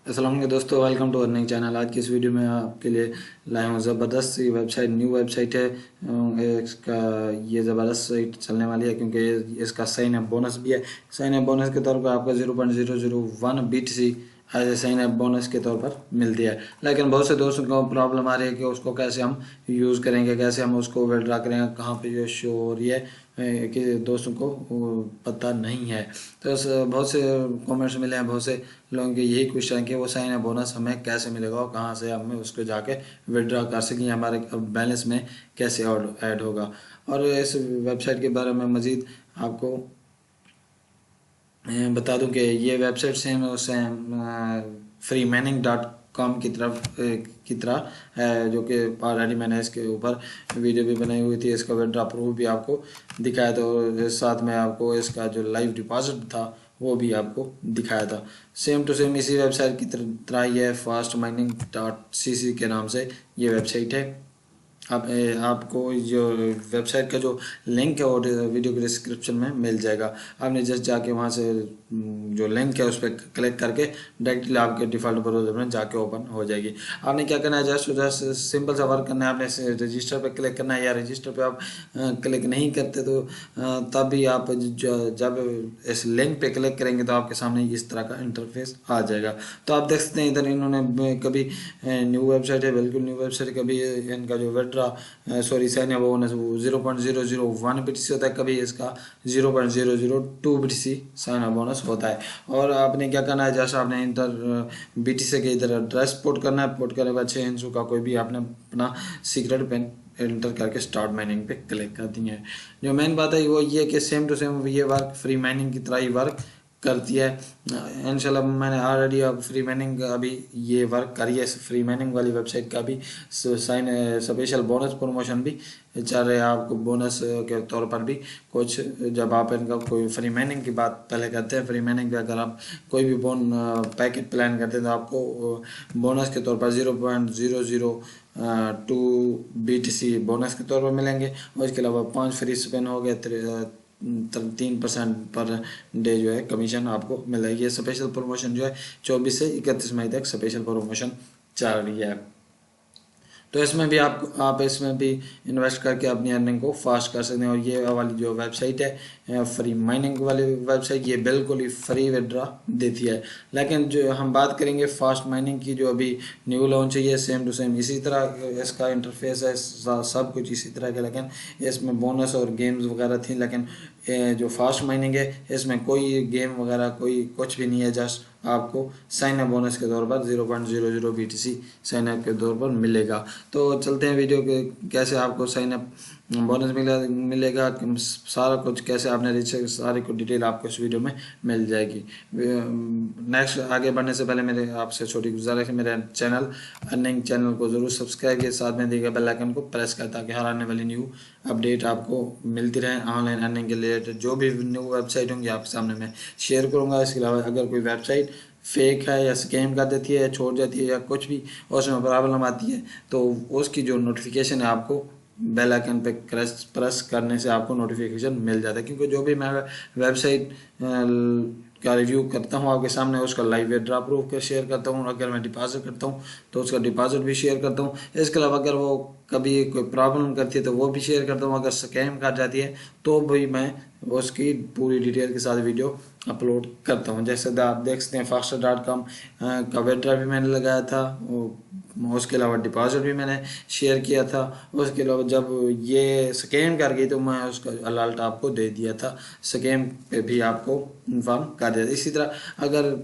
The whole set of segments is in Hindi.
अस्सलाम वालेकुम दोस्तों, वेलकम टू अर्निंग चैनल। आज की इस वीडियो में आपके लिए लाया हूँ ज़बरदस्त सी वेबसाइट, न्यू वेबसाइट है। इसका ये ज़बरदस्त साइट चलने वाली है क्योंकि इसका साइन अप बोनस भी है। साइन अप बोनस के तौर पर आपको 0.001 BTC as a sign up bonus के तौर पर मिलती है। लेकिन बहुत से दोस्तों को प्रॉब्लम आ रही है कि उसको कैसे हम यूज़ करेंगे, कैसे हम उसको विड्रॉ करेंगे, कहाँ पे ये शो हो रही है कि दोस्तों को वो पता नहीं है। तो बहुत से कमेंट्स मिले हैं, बहुत से लोगों के यही क्वेश्चन है कि वो साइन अप बोनस हमें कैसे मिलेगा और कहाँ से हमें उसको जाके विड्रॉ कर सकें, हमारे बैलेंस में कैसे ऐड होगा। और इस वेबसाइट के बारे में मज़ीद आपको बता दूं कि ये वेबसाइट सेम उससे freemining.com की तरह है, जो कि ऑलरेडी मैंने इसके ऊपर वीडियो भी बनाई हुई थी। इसका विड्रॉ प्रूफ भी आपको दिखाया था और साथ में आपको इसका जो लाइव डिपॉजिट था वो भी आपको दिखाया था। सेम टू सेम इसी वेबसाइट की तरह ये fastmining.cc के नाम से ये वेबसाइट है। आप आपको जो वेबसाइट का जो लिंक है वो वीडियो के डिस्क्रिप्शन में मिल जाएगा। आपने जस्ट जाके वहाँ से जो लिंक है उस पर क्लिक करके डायरेक्टली आपके डिफ़ॉल्ट ब्राउज़र में जाके ओपन हो जाएगी। आपने क्या करना है, जस्ट सिंपल सा वर्क करना है। आपने रजिस्टर पे क्लिक करना है, या रजिस्टर पे आप क्लिक नहीं करते तो तब भी आप जब इस लिंक पे क्लिक करेंगे तो आपके सामने इस तरह का इंटरफेस आ जाएगा। तो आप देख सकते हैं इधर इन्होंने कभी न्यू वेबसाइट है, बिल्कुल न्यू वेबसाइट, कभी इनका जो साइन अप बोनस वो 0.001 BTC होता है, कभी इसका 0.002 BTC साइन अप बोनस होता है। और आपने क्या करना है, जैसा आपने इधर BTC के इधर एड्रेस पोर्ट करना है। पोर्ट करने के बाद 6 इंचों का कोई भी आपने अपना सीक्रेट पिन एंटर करके स्टार्ट माइनिंग पे क्लिक कर दी है। जो मेन बात है वो ये कि सेम टू सेम ये वर्क फ्री माइनिंग की तरह ही वर्क करती है। इंशाल्लाह मैंने ऑलरेडी अब फ्री माइनिंग अभी ये वर्क करी है। फ्री माइनिंग वाली वेबसाइट का भी साइन स्पेशल बोनस प्रमोशन भी चल रहे हैं। आपको बोनस के तौर पर भी कुछ, जब आप इनका कोई फ्री माइनिंग की बात पहले करते हैं, फ्री माइनिंग पे अगर आप कोई भी पैकेट प्लान करते हैं तो आपको बोनस के तौर पर 0.002 BTC बोनस के तौर पर मिलेंगे। और इसके अलावा 5 फ्री स्पिन हो गए, 3% पर डे जो है कमीशन आपको मिल रही है। स्पेशल प्रमोशन जो है 24 से 31 मई तक स्पेशल प्रमोशन चल रही है। तो इसमें भी आप इसमें भी इन्वेस्ट करके अपनी अर्निंग को फास्ट कर सकते हैं। और ये वाली जो वेबसाइट है फ्री माइनिंग वाली वेबसाइट, ये बिल्कुल ही फ्री विड्रॉ देती है। लेकिन जो हम बात करेंगे फास्ट माइनिंग की, जो अभी न्यू लॉन्च है, ये सेम टू सेम इसी तरह इसका इंटरफेस है, सब कुछ इसी तरह का। लेकिन इसमें बोनस और गेम्स वगैरह थी, लेकिन जो फास्ट माइनिंग है इसमें कोई गेम वगैरह कोई कुछ भी नहीं है। जस्ट आपको साइन अप बोनस के तौर पर 0.00 BTC साइन अप के तौर पर मिलेगा। तो चलते हैं वीडियो के, कैसे आपको साइन अप बोनस मिलेगा, सारा कुछ कैसे आपने रिचार्ज, सारी कुछ डिटेल आपको इस वीडियो में मिल जाएगी। नेक्स्ट आगे बढ़ने से पहले मेरे आपसे छोटी गुजारिश है, मेरे अर्निंग चैनल को ज़रूर सब्सक्राइब कीजिए, साथ में दिए गए बेल आइकन को प्रेस करें ताकि हर आने वाली न्यू अपडेट आपको मिलती रहे। ऑनलाइन अर्निंग के रिलेटेड जो भी न्यू वेबसाइट होंगी आपके सामने मैं शेयर करूँगा। इसके अलावा अगर कोई वेबसाइट फेक है या स्कैम कर देती है या छोड़ जाती है या कुछ भी उसमें प्रॉब्लम आती है तो उसकी जो नोटिफिकेशन है आपको बेल आइकन पे प्रेस करने से आपको नोटिफिकेशन मिल जाता है। क्योंकि जो भी मैं वेबसाइट का रिव्यू करता हूँ आपके सामने, उसका लाइव विड्रॉ प्रूफ कर शेयर करता हूँ। अगर मैं डिपॉजिट करता हूँ तो उसका डिपॉजिट भी शेयर करता हूँ। इसके अलावा अगर वो कभी कोई प्रॉब्लम करती है तो वो भी शेयर करता हूँ। अगर स्कैम कर जाती है तो भी मैं उसकी पूरी डिटेल के साथ वीडियो अपलोड करता हूँ। जैसे आप देख सकते हैं faster.com का विड्रॉ भी मैंने लगाया था, उसके अलावा डिपॉजिट भी मैंने शेयर किया था। उसके अलावा जब ये स्कैम कर गई तो मैं उसका अलर्ट आपको दे दिया था, स्कैम पे भी आपको इन्फॉर्म कर दिया था। इसी तरह अगर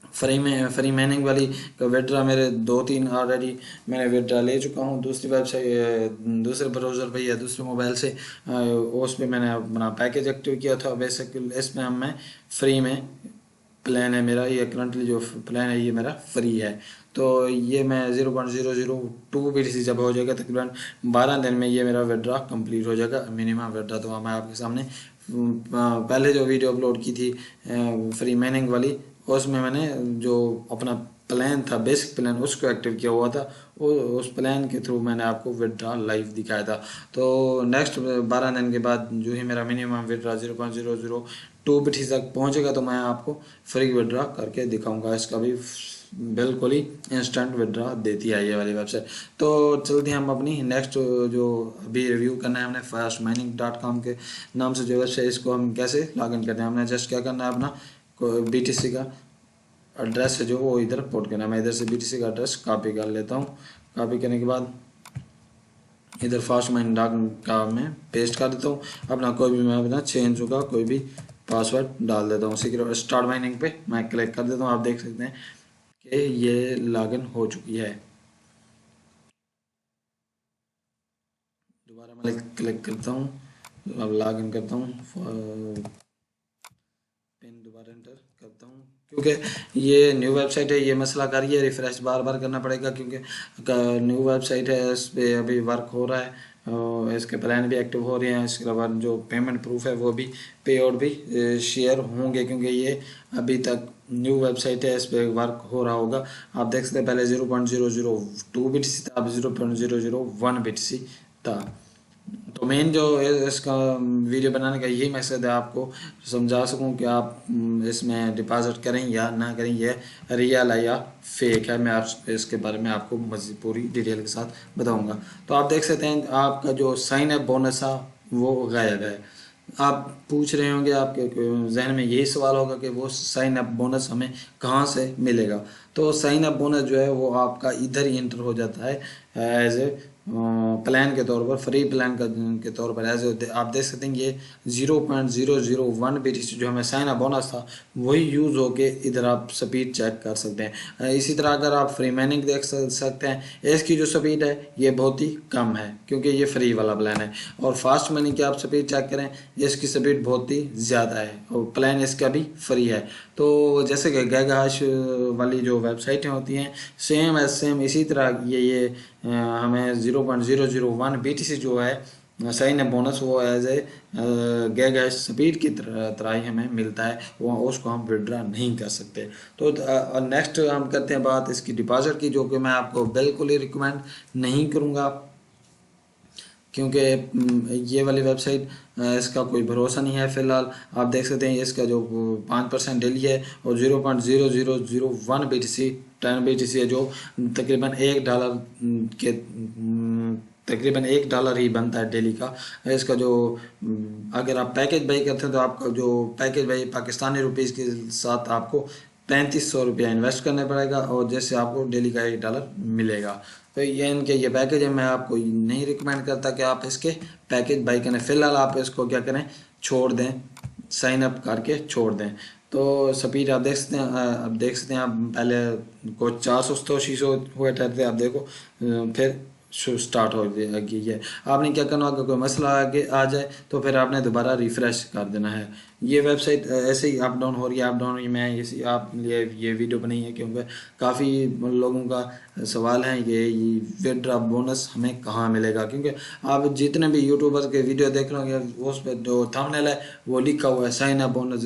फ्री माइनिंग वाली का विड्रॉ मेरे 2-3 ऑलरेडी मैंने विड्रॉ ले चुका हूँ दूसरी वेबसाइट, दूसरे ब्राउज़र पे या दूसरे मोबाइल से। उस पर मैंने अपना पैकेज एक्टिव किया था। बेसिकली इसमें मैं फ्री में प्लान है मेरा, ये करंटली जो प्लान है ये मेरा फ्री है। तो ये मैं 0.002 BTC जब हो जाएगा तकरीबन 12 दिन में ये मेरा विड्रॉ कंप्लीट हो जाएगा मिनिमम विड्रॉ। तो मैं आपके सामने पहले जो वीडियो अपलोड की थी फ्री माइनिंग वाली, उसमें मैंने जो अपना प्लान था, बेसिक प्लान, उसको एक्टिव किया हुआ था। उस प्लान के थ्रू मैंने आपको विड्रॉ लाइव दिखाया था। तो नेक्स्ट 12 दिन के बाद जो ही मेरा मिनिमम विड्रॉ 2 BTC तक पहुंचेगा तो मैं आपको फ्री विड्रॉ करके दिखाऊंगा। इसका भी बिल्कुल ही इंस्टेंट विड्रॉ देती है ये वाली वेबसाइट। तो चलते हैं हम अपनी नेक्स्ट जो अभी रिव्यू करना है हमने fastmining.com के नाम से जो वेबसाइट, इसको हम कैसे लॉगिन करते हैं। हमने जस्ट क्या करना है, अपना BTC का एड्रेस है जो वो इधर पोर्ट करना है। मैं इधर से BTC का एड्रेस कॉपी कर लेता हूँ। कॉपी करने के बाद इधर fastmining.com में पेस्ट कर देता हूँ। अपना कोई भी मैं अपना चेंज होगा कोई भी पासवर्ड डाल देता हूँ। सिक्योर स्टार्ट माइनिंग पे मैं क्लिक कर देता हूँ। आप देख सकते हैं कि ये लॉगिन हो चुकी है। दोबारा मैं क्लिक करता हूँ, अब लॉगिन करता हूँ, पिन दोबारा एंटर करता हूँ। क्योंकि ये न्यू वेबसाइट है, ये मसला कर रही है, रिफ्रेश बार बार करना पड़ेगा क्योंकि न्यू वेबसाइट है, इस पर अभी वर्क हो रहा है और इसके प्लान भी एक्टिव हो रहे हैं। इसके बाद जो पेमेंट प्रूफ है वो भी पे आउट भी शेयर होंगे क्योंकि ये अभी तक न्यू वेबसाइट है, इस पर वर्क हो रहा होगा। आप देख सकते हैं पहले 0.002 BTC था, अब 0.001 BTC था। तो मेन जो इसका वीडियो बनाने का यही मकसद है, आपको समझा सकूं कि आप इसमें डिपॉजिट करें या ना करें, ये रियल है या फेक है। मैं आप इसके बारे में आपको मज़ीद पूरी डिटेल के साथ बताऊंगा। तो आप देख सकते हैं आपका जो साइन अप बोनस था वो गायब है। आप पूछ रहे होंगे, आपके जहन में यही सवाल होगा कि वो साइन अप बोनस हमें कहाँ से मिलेगा। तो साइन अप बोनस जो है वो आपका इधर ही एंटर हो जाता है एज ए प्लान के तौर पर, फ्री प्लान के तौर पर। एज आप देख सकते हैं ये 0.001 BTC जो हमें साइन अप बोनस था वही यूज़ होके इधर आप स्पीड चेक कर सकते हैं। इसी तरह अगर आप फ्री माइनिंग देख सकते हैं, इसकी जो स्पीड है ये बहुत ही कम है क्योंकि ये फ्री वाला प्लान है। और फास्ट मनी की आप स्पीड चेक करें, इसकी स्पीड बहुत ही ज़्यादा है और प्लान इसका भी फ्री है। तो जैसे कि गैगाश वाली जो वेबसाइटें होती हैं सेम इसी तरह ये हमें 0.001 BTC जो है साइन अप बोनस वो एज ए गैगाश स्पीड की तरह ही हमें मिलता है, वो उसको हम विड्रा नहीं कर सकते। तो नेक्स्ट हम करते हैं बात इसकी डिपॉजिट की, जो कि मैं आपको बिल्कुल ही रिकमेंड नहीं करूँगा क्योंकि ये वाली वेबसाइट इसका कोई भरोसा नहीं है फ़िलहाल। आप देख सकते हैं इसका जो 5% डेली है और 0.0001 BTC 10 BTC है जो तकरीबन $1 के तकरीबन $1 ही बनता है डेली का। इसका जो अगर आप पैकेज बाई करते हैं तो आपका जो पैकेज बाई पाकिस्तानी रुपीज़ के साथ आपको 3500 रुपया इन्वेस्ट करना पड़ेगा और जैसे आपको डेली का $1 मिलेगा। तो ये इनके ये पैकेज है, मैं आपको नहीं रिकमेंड करता कि आप इसके पैकेज बाई करें। फ़िलहाल आप इसको क्या करें, छोड़ दें, साइन अप करके छोड़ दें। तो स्पीड आप देख सकते हैं, अब देख सकते हैं आप पहले को 400 हुए ठहरते, आप देखो फिर स्टार्ट हो गई है। आपने क्या करना, अगर कोई मसला आगे आ जाए तो फिर आपने दोबारा रिफ़्रेश कर देना है। ये वेबसाइट ऐसे ही अप डाउन हो रही है, अप डाउन हो रही है। मैं इसी आप ये वीडियो बनाई है क्योंकि काफ़ी लोगों का सवाल है कि विड्रॉ बोनस हमें कहाँ मिलेगा। क्योंकि आप जितने भी यूट्यूबर के वीडियो देख लोगे उस पर जो थंबनेल है वो लिखा हुआ है साइन अप बोनस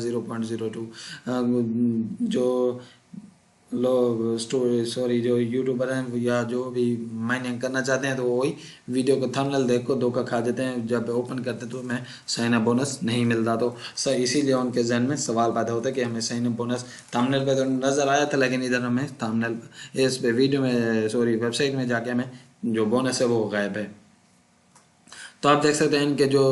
0.02। जो लोग सॉरी जो यूट्यूबर हैं या जो भी माइनिंग करना चाहते हैं तो वही वीडियो को थंबनेल देख को धोखा खा देते हैं। जब ओपन करते हैं तो हमें साइन अप बोनस नहीं मिलता, तो इसीलिए उनके जहन में सवाल पैदा होता है कि हमें साइन अप बोनस थंबनेल पे तो नज़र आया था लेकिन इधर हमें थंबनेल इस पे वीडियो में सॉरी वेबसाइट में जाके हमें जो बोनस है वो गायब है। तो आप देख सकते हैं इनके जो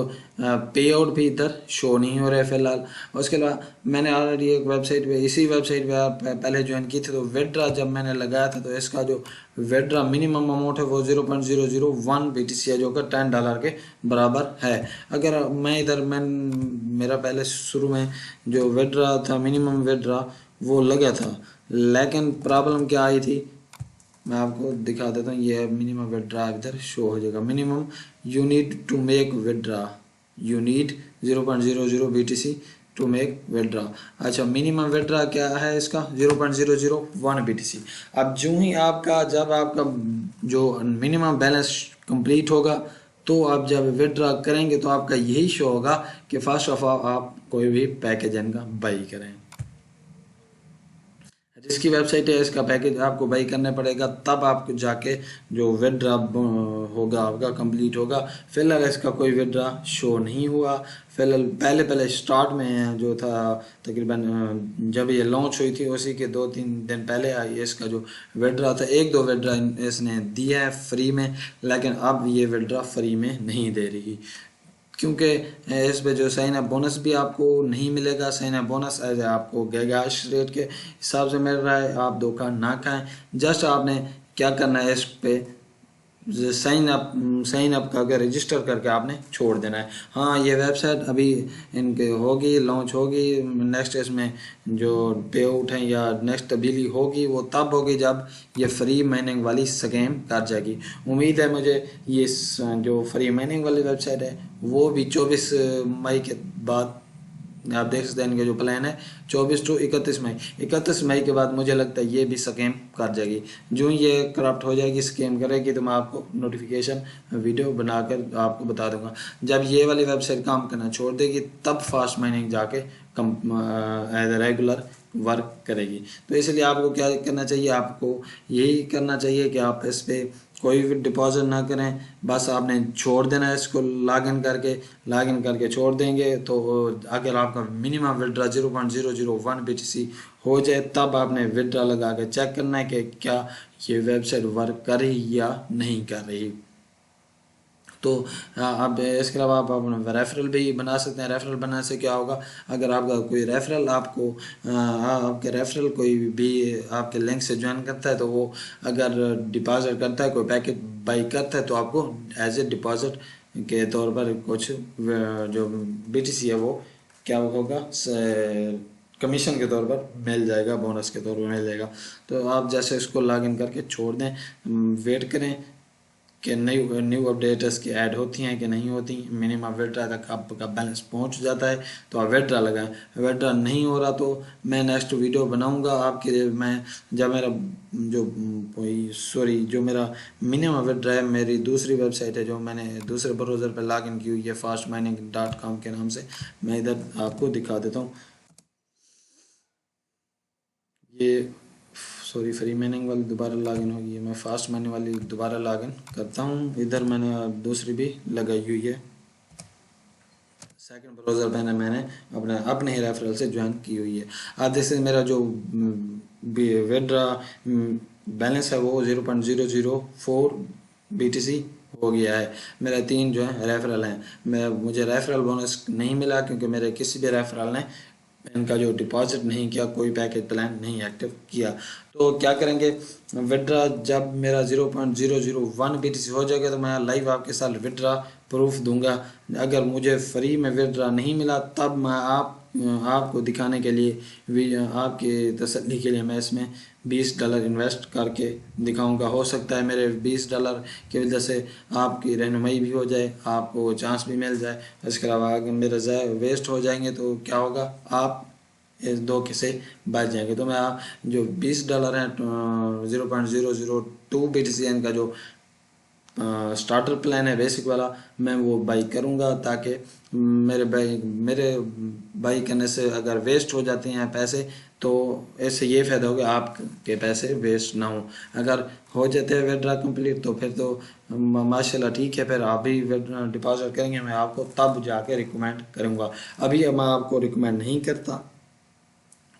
पे आउट भी इधर शो नहीं हो रहे फ़िलहाल। उसके अलावा मैंने ऑलरेडी एक वेबसाइट पे इसी वेबसाइट पे आप पहले ज्वाइन की थी, तो विड्रा जब मैंने लगाया था तो इसका जो विड्रा मिनिमम अमाउंट है वो 0.001 BTC है जो कि $10 के बराबर है। अगर मैं इधर मेरा पहले शुरू में जो विड्रा था मिनिमम विड्रा वो लगा था, लेकिन प्रॉब्लम क्या आई थी मैं आपको दिखा देता हूँ। ये मिनिमम विड्रा इधर शो हो जाएगा। Minimum you need to make withdraw, you need 0.00 BTC to make withdraw. अच्छा, मिनिमम विड्रा क्या है इसका 0.001 BTC। अब जो ही आपका जब आपका जो मिनिमम बैलेंस कंप्लीट होगा तो आप जब विड्रा करेंगे तो आपका यही शो होगा कि फर्स्ट ऑफ ऑल आप कोई भी पैकेज इनका बाई करें। जिसकी वेबसाइट है इसका पैकेज आपको बाई करना पड़ेगा, तब आपको जाके जो विड्रा होगा आपका कंप्लीट होगा। फिलहाल इसका कोई विड्रा शो नहीं हुआ। फिलहाल पहले स्टार्ट में जो था तकरीबन जब ये लॉन्च हुई थी उसी के 2-3 दिन पहले आई इसका जो विड्रा था, 1-2 विड्रा इसने दिया है फ्री में, लेकिन अब ये विड्रा फ्री में नहीं दे रही, क्योंकि इस पे जो साइन अप बोनस भी आपको नहीं मिलेगा। साइन अप बोनस एज आपको गैगाश रेट के हिसाब से मिल रहा है। आप धोखा ना खाएं। जस्ट आपने क्या करना है, इस पे साइन अप करके रजिस्टर करके आपने छोड़ देना है। हाँ, ये वेबसाइट अभी इनके होगी, लॉन्च होगी। नेक्स्ट इसमें जो पे आउट है या नेक्स्ट तब्दीली होगी वो तब होगी जब ये फ्री माइनिंग वाली स्कैम कर जाएगी। उम्मीद है मुझे ये जो फ्री माइनिंग वाली वेबसाइट है वो भी 24 मई के बाद, आप देख सकते हैं इनके जो प्लान है 24 टू 31 मई। 31 मई के बाद मुझे लगता है ये भी स्कैम कर जाएगी। जो ये करप्ट हो जाएगी, स्कैम करेगी, तो मैं आपको नोटिफिकेशन वीडियो बनाकर आपको बता दूंगा। जब ये वाली वेबसाइट काम करना छोड़ देगी तब फास्ट माइनिंग जाके एज ए रेगुलर वर्क करेगी। तो इसलिए आपको क्या करना चाहिए, आपको यही करना चाहिए कि आप इस पर कोई भी डिपॉजिट ना करें, बस आपने छोड़ देना है इसको। लॉगिन करके छोड़ देंगे तो अगर आपका मिनिमम विड्रा 0.001 BTC हो जाए तब आपने विड्रा लगा के चेक करना है कि क्या ये वेबसाइट वर्क कर रही या नहीं कर रही। तो अब इसके अलावा आप अपना रेफरल भी बना सकते हैं। रेफरल बनाने से क्या होगा, अगर आपका कोई रेफरल आपको आपके रेफरल कोई भी आपके लिंक से ज्वाइन करता है, तो वो अगर डिपॉजिट करता है, कोई पैकेट बाई करता है, तो आपको एज ए डिपॉजिट के तौर पर कुछ जो BTC है वो क्या होगा, कमीशन के तौर पर मिल जाएगा, बोनस के तौर पर मिल जाएगा। तो आप जैसे इसको लॉगिन करके छोड़ दें, वेट करें कि न्यू अपडेट इसकी ऐड होती हैं कि नहीं होती। मिनिमम विड्रा तक आपका बैलेंस पहुंच जाता है तो आप विड्रा लगाएं। विड्रा नहीं हो रहा तो मैं नेक्स्ट वीडियो बनाऊंगा आपके लिए। मैं जब मेरा जो मेरा मिनिमम विड्रा है, मेरी दूसरी वेबसाइट है जो मैंने दूसरे ब्राउज़र पर लॉगिन की हुई है fastmining.com के नाम से, मैं इधर आपको दिखा देता हूँ। ये फ्री माइनिंग वाली दोबारा लॉगिन होगी, मैं फास्ट माइनिंग वाली दोबारा लॉगिन करता हूँ। इधर मैंने दूसरी भी लगाई हुई है, सेकंड ब्राउज़र पे मैंने अपने ही रेफरल से ज्वाइन की हुई है। अब जैसे मेरा जो विड्रा बैलेंस है वो 0.004 BTC हो गया है। मेरा 3 जो है रेफरल हैं। मुझे रेफरल बोनस नहीं मिला क्योंकि मेरे किसी भी रेफरल ने इनका जो डिपॉजिट नहीं किया, कोई पैकेज प्लान नहीं एक्टिव किया। तो क्या करेंगे, विड्रा जब मेरा 0.001 BTC हो जाएगा तो मैं लाइव आपके साथ विड्रा प्रूफ दूंगा। अगर मुझे फ्री में विड्रा नहीं मिला तब मैं आपको दिखाने के लिए, आपकी तसल्ली के लिए मैं इसमें $20 इन्वेस्ट करके दिखाऊंगा। हो सकता है मेरे $20 की वजह से आपकी रहनुमाई भी हो जाए, आपको चांस भी मिल जाए। इसके अलावा अगर मेरे वेस्ट हो जाएंगे तो क्या होगा, आप इस धोखे से बच जाएंगे। तो मैं जो $20 हैं 0.002 BTC का जो स्टार्टर प्लान है बेसिक वाला, मैं वो बाई करूंगा ताकि मेरे बाई करने से अगर वेस्ट हो जाते हैं पैसे तो ऐसे ये फ़ायदा होगा आपके पैसे वेस्ट ना हो। अगर हो जाते हैं विड्रा कंप्लीट तो फिर तो माशाल्लाह ठीक है, फिर आप भी डिपॉजिट करेंगे, मैं आपको तब जाके रिकमेंड करूँगा। अभी मैं आपको रिकमेंड नहीं करता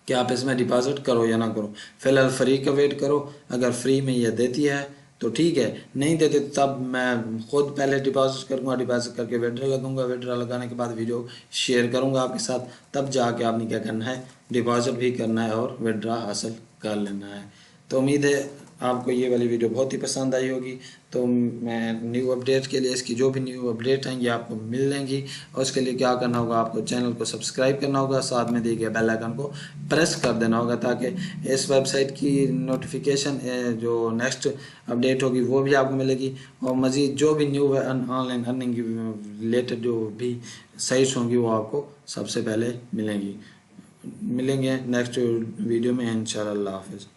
कि आप इसमें डिपॉजिट करो या ना करो। फिलहाल फ्री का वेट करो। अगर फ्री में ये देती है तो ठीक है, नहीं देते तब मैं खुद पहले डिपॉजिट करूँगा, डिपॉजिट करके विड्रा लगाऊंगा। विड्रा लगाने के बाद वीडियो शेयर करूँगा आपके साथ, तब जाके आपने क्या करना है, डिपॉजिट भी करना है और विड्रा हासिल कर लेना है। तो उम्मीद है आपको ये वाली वीडियो बहुत ही पसंद आई होगी। तो मैं न्यू अपडेट के लिए, इसकी जो भी न्यू अपडेट हैं ये आपको मिल जाएंगी, और उसके लिए क्या करना होगा, आपको चैनल को सब्सक्राइब करना होगा, साथ में दिए गए बेल आइकन को प्रेस कर देना होगा ताकि इस वेबसाइट की नोटिफिकेशन जो नेक्स्ट अपडेट होगी वो भी आपको मिलेगी। और मज़ीद जो भी न्यू ऑनलाइन अर्निंग रिलेटेड जो भी साइट्स होंगी वो आपको सबसे पहले मिलेंगे नेक्स्ट वीडियो में इंशाअल्लाह। हाफिज़।